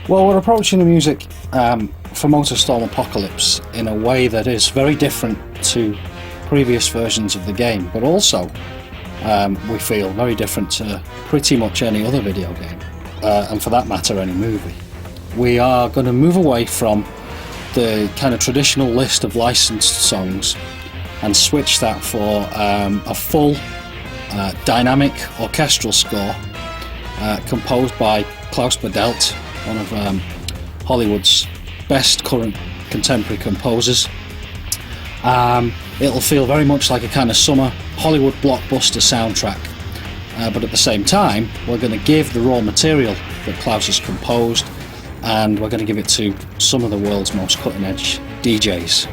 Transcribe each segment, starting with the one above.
Well, we're approaching the music for Motorstorm Apocalypse in a way that is very different to previous versions of the game, but also we feel very different to pretty much any other video game, and for that matter any movie. We are going to move away from the kind of traditional list of licensed songs and switch that for a full dynamic orchestral score composed by Klaus Badelt, one of Hollywood's best current contemporary composers. It'll feel very much like a kind of summer Hollywood blockbuster soundtrack, but at the same time we're going to give the raw material that Klaus has composed, and we're going to give it to some of the world's most cutting-edge DJs.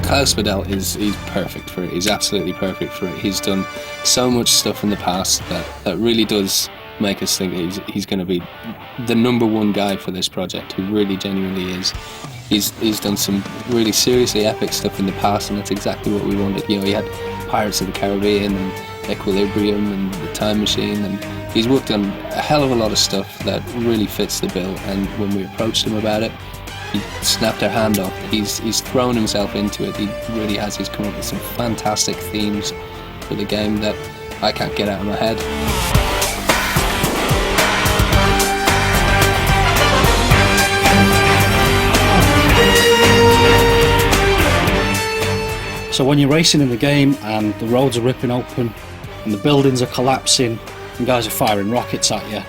Klaus Badelt he's perfect for it. He's absolutely perfect for it. He's done so much stuff in the past that really does make us think he's going to be the number one guy for this project. He really genuinely is. He's done some really seriously epic stuff in the past, and that's exactly what we wanted. You know, he had Pirates of the Caribbean and Equilibrium and The Time Machine, and he's worked on a hell of a lot of stuff that really fits the bill. And when we approached him about it, he snapped our hand off. He's thrown himself into it. He really has. He's come up with some fantastic themes for the game that I can't get out of my head. So when you're racing in the game and the roads are ripping open and the buildings are collapsing and guys are firing rockets at you,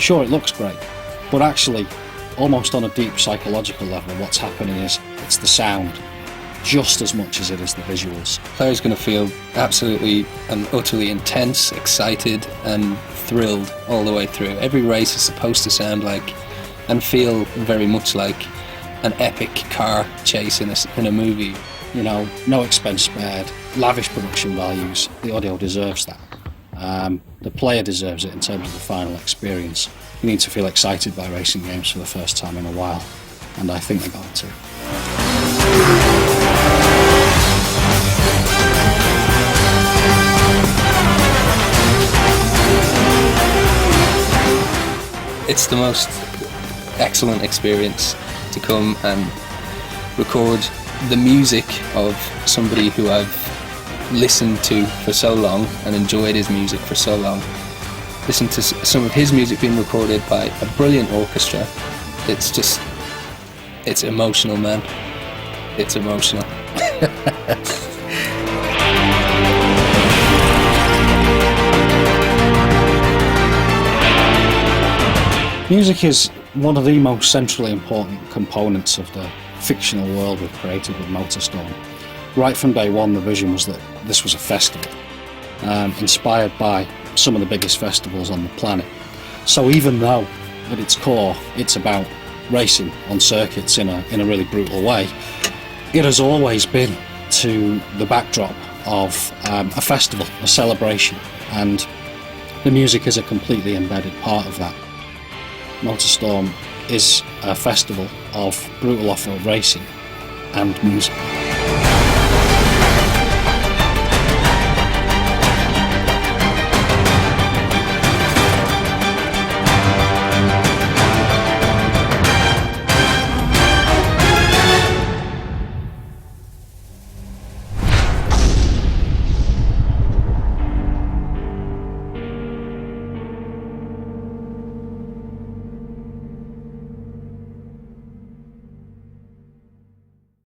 sure, it looks great, but actually, almost on a deep psychological level, what's happening is it's the sound just as much as it is the visuals. The player's going to feel absolutely and utterly intense, excited and thrilled all the way through. Every race is supposed to sound like and feel very much like an epic car chase in a movie. You know, no expense spared, lavish production values. The audio deserves that. The player deserves it in terms of the final experience. You need to feel excited by racing games for the first time in a while, and I think they're going to. It's the most excellent experience to come and record the music of somebody who I've listened to for so long and enjoyed his music for so long. Listen to some of his music being recorded by a brilliant orchestra. It's emotional, man. It's emotional. Music is one of the most centrally important components of the fictional world we've created with Motorstorm. Right from day one, the vision was that this was a festival, inspired by some of the biggest festivals on the planet. So even though at its core it's about racing on circuits in a really brutal way, it has always been to the backdrop of a festival, a celebration, and the music is a completely embedded part of that. Motorstorm is a festival of brutal off-road racing and music.